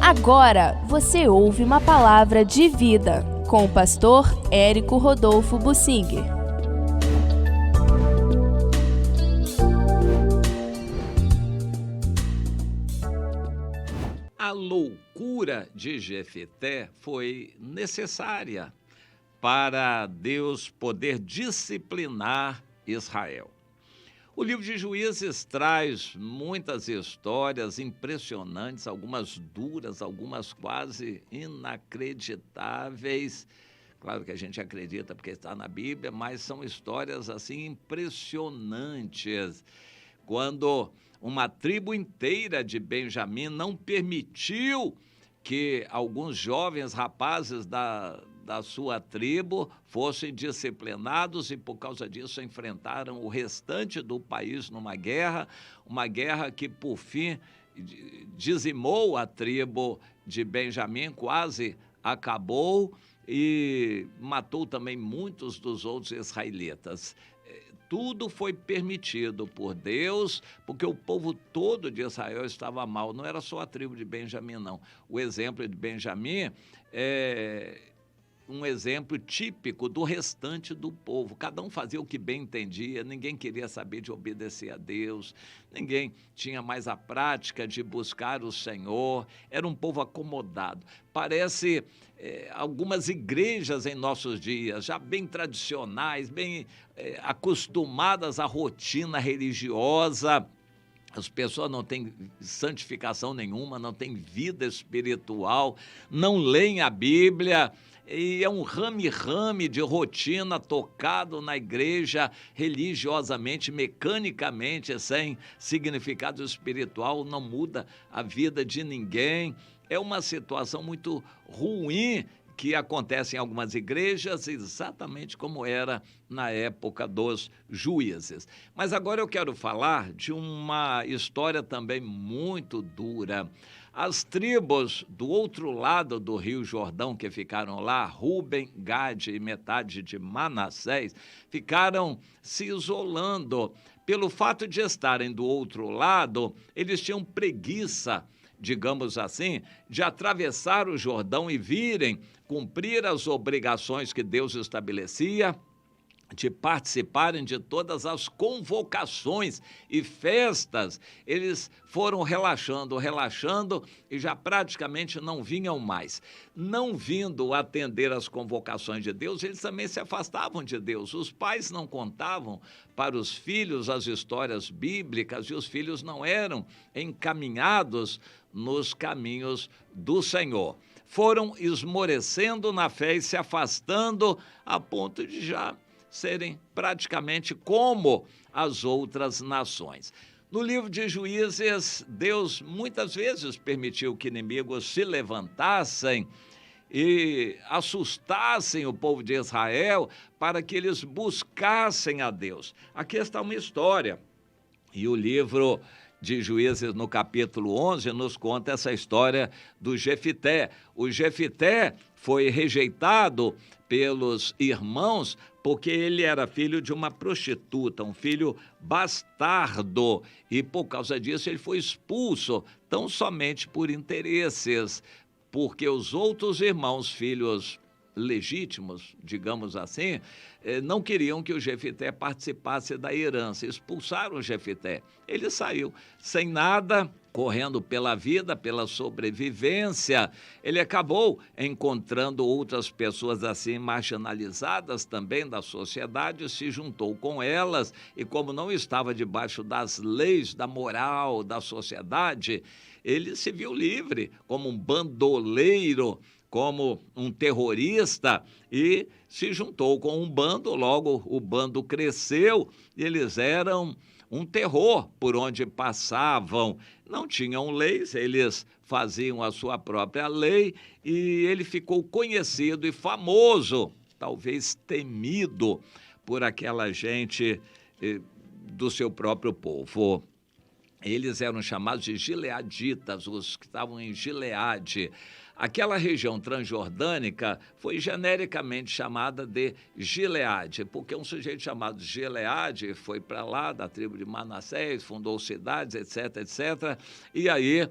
Agora você ouve uma palavra de vida com o pastor Érico Rodolfo Bussinger. A loucura de Jefté foi necessária para Deus poder disciplinar Israel. O livro de Juízes traz muitas histórias impressionantes, algumas duras, algumas quase inacreditáveis. Claro que a gente acredita porque está na Bíblia, mas são histórias assim impressionantes. Quando uma tribo inteira de Benjamim não permitiu que alguns jovens rapazes da sua tribo fossem disciplinados e, por causa disso, enfrentaram o restante do país numa guerra que, por fim, dizimou a tribo de Benjamim, quase acabou e matou também muitos dos outros israelitas. Tudo foi permitido por Deus, porque o povo todo de Israel estava mal. Não era só a tribo de Benjamim, não. O exemplo de Benjamim é um exemplo típico do restante do povo. Cada um fazia o que bem entendia, ninguém queria saber de obedecer a Deus, ninguém tinha mais a prática de buscar o Senhor, era um povo acomodado. Parece algumas igrejas em nossos dias, já bem tradicionais, bem acostumadas à rotina religiosa. As pessoas não têm santificação nenhuma, não têm vida espiritual, não leem a Bíblia, e é um rame-rame de rotina tocado na igreja religiosamente, mecanicamente, sem significado espiritual, não muda a vida de ninguém. É uma situação muito ruim que acontece em algumas igrejas, exatamente como era na época dos juízes. Mas agora eu quero falar de uma história também muito dura. As tribos do outro lado do Rio Jordão que ficaram lá, Ruben, Gade e metade de Manassés, ficaram se isolando. Pelo fato de estarem do outro lado, eles tinham preguiça, digamos assim, de atravessar o Jordão e virem cumprir as obrigações que Deus estabelecia, de participarem de todas as convocações e festas. Eles foram relaxando e já praticamente não vinham mais. Não vindo atender as convocações de Deus, eles também se afastavam de Deus. Os pais não contavam para os filhos as histórias bíblicas e os filhos não eram encaminhados nos caminhos do Senhor. Foram esmorecendo na fé e se afastando a ponto de já serem praticamente como as outras nações. No livro de Juízes, Deus muitas vezes permitiu que inimigos se levantassem e assustassem o povo de Israel para que eles buscassem a Deus. Aqui está uma história, e o livro de Juízes, no capítulo 11, nos conta essa história do Jefté. O Jefté foi rejeitado pelos irmãos porque ele era filho de uma prostituta, um filho bastardo, e por causa disso ele foi expulso, tão somente por interesses, porque os outros irmãos, filhos legítimos, digamos assim, não queriam que o Jefté participasse da herança, expulsaram o Jefté. Ele saiu sem nada, correndo pela vida, pela sobrevivência. Ele acabou encontrando outras pessoas assim marginalizadas também da sociedade, se juntou com elas e, como não estava debaixo das leis, da moral da sociedade, ele se viu livre como um bandoleiro, como um terrorista, e se juntou com um bando. Logo o bando cresceu e eles eram um terror por onde passavam. Não tinham leis, eles faziam a sua própria lei, e ele ficou conhecido e famoso, talvez temido por aquela gente do seu próprio povo. Eles eram chamados de gileaditas, os que estavam em Gileade. Aquela região transjordânica foi genericamente chamada de Gileade, porque um sujeito chamado Gileade foi para lá, da tribo de Manassés, fundou cidades, etc., etc., e aí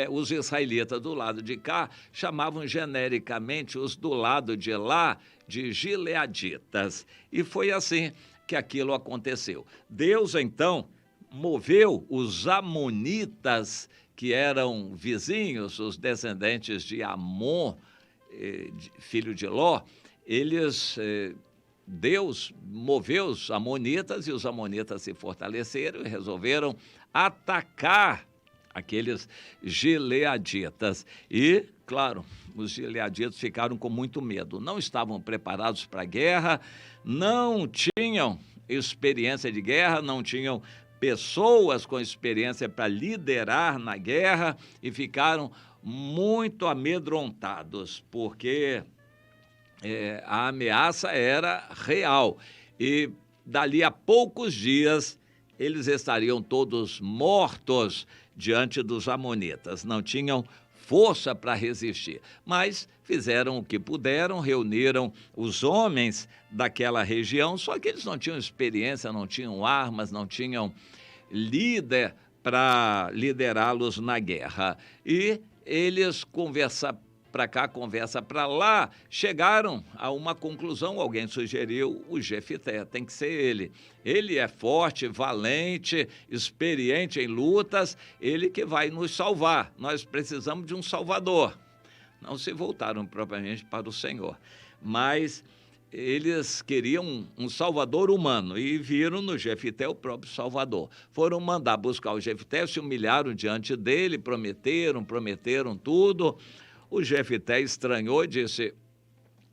os israelitas do lado de cá chamavam genericamente os do lado de lá de gileaditas. E foi assim que aquilo aconteceu. Deus, então, moveu os amonitas, que eram vizinhos, os descendentes de Amon, filho de Ló. Deus moveu os amonitas e os amonitas se fortaleceram e resolveram atacar aqueles gileaditas. E, claro, os gileaditas ficaram com muito medo. Não estavam preparados para a guerra, não tinham experiência de guerra, não tinham pessoas com experiência para liderar na guerra e ficaram muito amedrontados, porque a ameaça era real. E dali a poucos dias eles estariam todos mortos diante dos amonitas. Não tinham força para resistir, mas fizeram o que puderam, reuniram os homens daquela região, só que eles não tinham experiência, não tinham armas, não tinham líder para liderá-los na guerra. E eles conversa para cá, conversa para lá, chegaram a uma conclusão. Alguém sugeriu o Jefité, tem que ser ele. Ele é forte, valente, experiente em lutas, ele que vai nos salvar. Nós precisamos de um salvador. Não se voltaram propriamente para o Senhor, mas eles queriam um salvador humano e viram no Jefité o próprio salvador. Foram mandar buscar o Jefité, se humilharam diante dele, prometeram tudo. O Jefité estranhou e disse: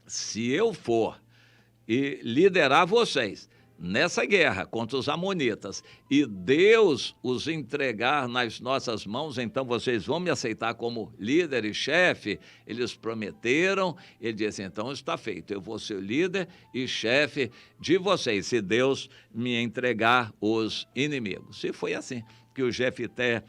se eu for e liderar vocês nessa guerra contra os amonitas e Deus os entregar nas nossas mãos, então vocês vão me aceitar como líder e chefe? Eles prometeram. Ele disse: então está feito, eu vou ser líder e chefe de vocês, se Deus me entregar os inimigos. E foi assim que o Jefité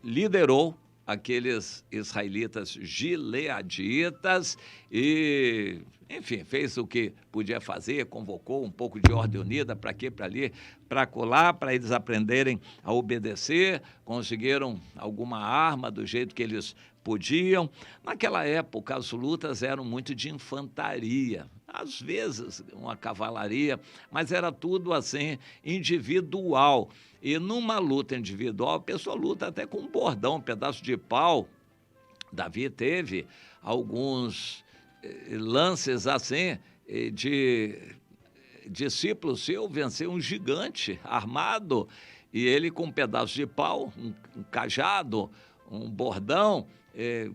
liderou aqueles israelitas gileaditas e, enfim, fez o que podia fazer, convocou um pouco de ordem unida, para quê, para ali, para colar, para eles aprenderem a obedecer, conseguiram alguma arma do jeito que eles podiam. Naquela época, as lutas eram muito de infantaria, às vezes uma cavalaria, mas era tudo assim, individual. E numa luta individual, a pessoa luta até com um bordão, um pedaço de pau. Davi teve alguns lances assim, de discípulo seu vencer um gigante armado, e ele com um pedaço de pau, um cajado, um bordão,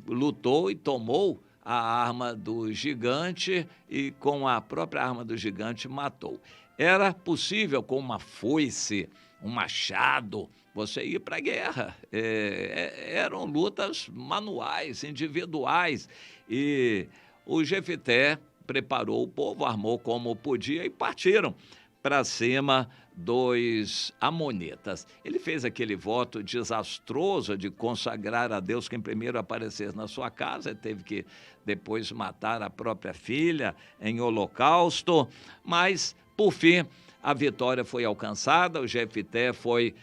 lutou e tomou a arma do gigante e com a própria arma do gigante matou. Era possível com uma foice, um machado, você ir para a guerra. Eram lutas manuais, individuais. E o Jefité preparou o povo, armou como podia e partiram para cima dos amonitas. Ele fez aquele voto desastroso de consagrar a Deus quem primeiro aparecesse na sua casa. Ele teve que depois matar a própria filha em holocausto, mas, por fim, a vitória foi alcançada. O Jefité foi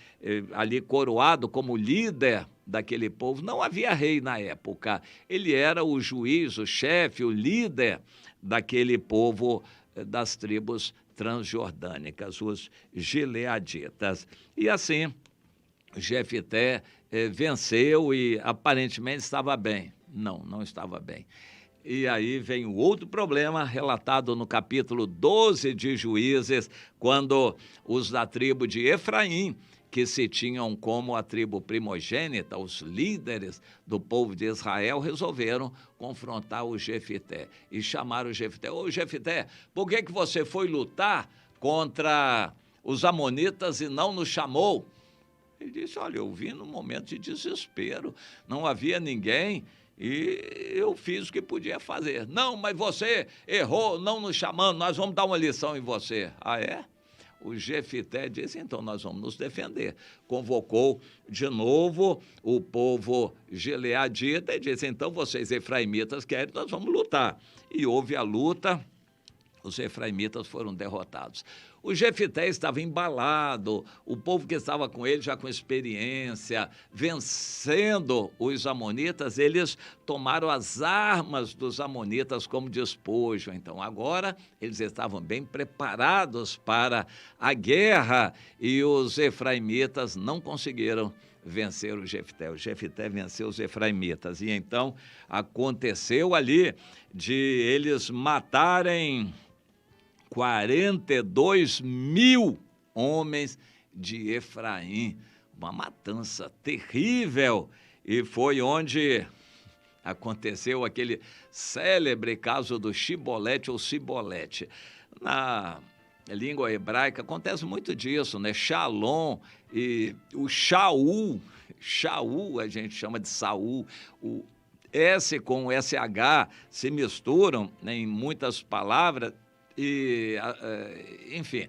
ali coroado como líder daquele povo. Não havia rei na época. Ele era o juiz, o chefe, o líder daquele povo das tribos transjordânicas, os gileaditas. E assim, Jefité venceu e aparentemente estava bem. Não estava bem. E aí vem o outro problema relatado no capítulo 12 de Juízes, quando os da tribo de Efraim, que se tinham como a tribo primogênita, os líderes do povo de Israel, resolveram confrontar o Jefité e chamaram o Jefité. Ô Jefité, por que você foi lutar contra os amonitas e não nos chamou? Ele disse: olha, eu vim num momento de desespero, não havia ninguém e eu fiz o que podia fazer. Não, mas você errou não nos chamando, nós vamos dar uma lição em você. Ah, é? O Jefité disse: então nós vamos nos defender. Convocou de novo o povo gileadita e disse: então vocês efraimitas querem, nós vamos lutar. E houve a luta. os efraimitas foram derrotados. O Jefité estava embalado, o povo que estava com ele já com experiência, vencendo os amonitas, eles tomaram as armas dos amonitas como despojo. Então agora eles estavam bem preparados para a guerra e os efraimitas não conseguiram vencer o Jefité. O Jefité venceu os efraimitas e então aconteceu ali de eles matarem 42 mil homens de Efraim, uma matança terrível, e foi onde aconteceu aquele célebre caso do Shibolete ou Sibolete. Na língua hebraica acontece muito disso, né? Shalom e o Shaul a gente chama de Saul, o S com o SH se misturam, né, em muitas palavras, e, enfim,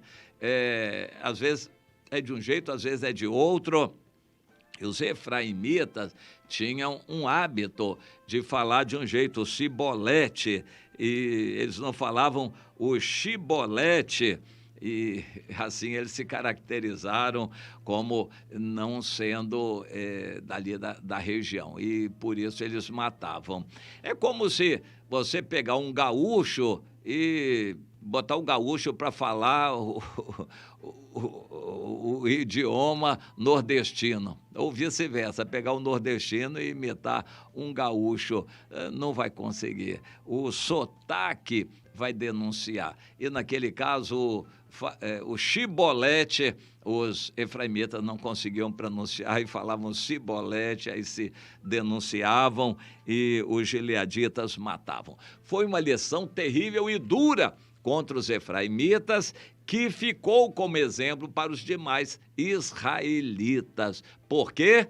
às vezes é de um jeito, às vezes é de outro. E os efraimitas tinham um hábito de falar de um jeito, o Sibolete, e eles não falavam o Shibolete, e assim eles se caracterizaram como não sendo dali da região, e por isso eles matavam. É como se você pegar um gaúcho e botar o gaúcho para falar o idioma nordestino, ou vice-versa, pegar o nordestino e imitar um gaúcho, não vai conseguir. O sotaque vai denunciar. E naquele caso, o Shibolete, os efraimitas não conseguiam pronunciar e falavam Sibolete, aí se denunciavam e os gileaditas matavam. Foi uma lição terrível e dura contra os efraimitas, que ficou como exemplo para os demais israelitas, porque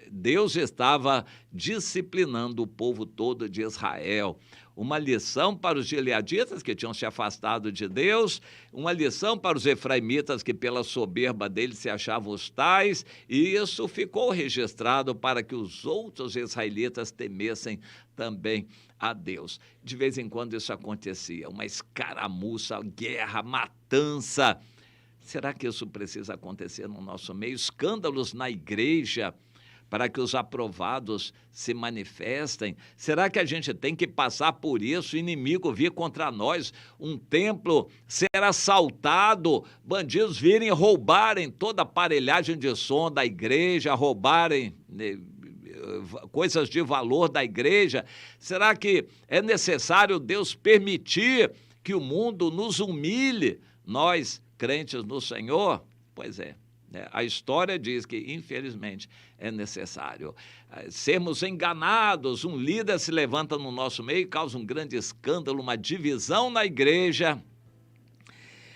Deus estava disciplinando o povo todo de Israel. Uma lição para os gileaditas, que tinham se afastado de Deus, uma lição para os efraimitas, que pela soberba deles se achavam os tais, e isso ficou registrado para que os outros israelitas temessem também a Deus. De vez em quando isso acontecia, uma escaramuça, guerra, matança. Será que isso precisa acontecer no nosso meio? Escândalos na igreja, para que os aprovados se manifestem? Será que a gente tem que passar por isso, o inimigo vir contra nós, um templo ser assaltado, bandidos virem roubarem toda a aparelhagem de som da igreja, roubarem coisas de valor da igreja? Será que é necessário Deus permitir que o mundo nos humilhe, nós, crentes no Senhor? Pois é. A história diz que, infelizmente, é necessário sermos enganados. Um líder se levanta no nosso meio e causa um grande escândalo, uma divisão na igreja.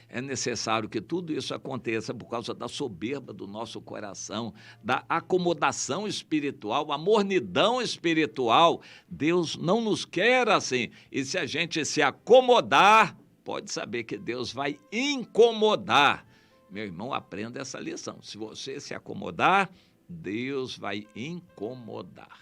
É necessário que tudo isso aconteça por causa da soberba do nosso coração, da acomodação espiritual, a mornidão espiritual. Deus não nos quer assim. E se a gente se acomodar, pode saber que Deus vai incomodar. Meu irmão, aprenda essa lição. Se você se acomodar, Deus vai incomodar.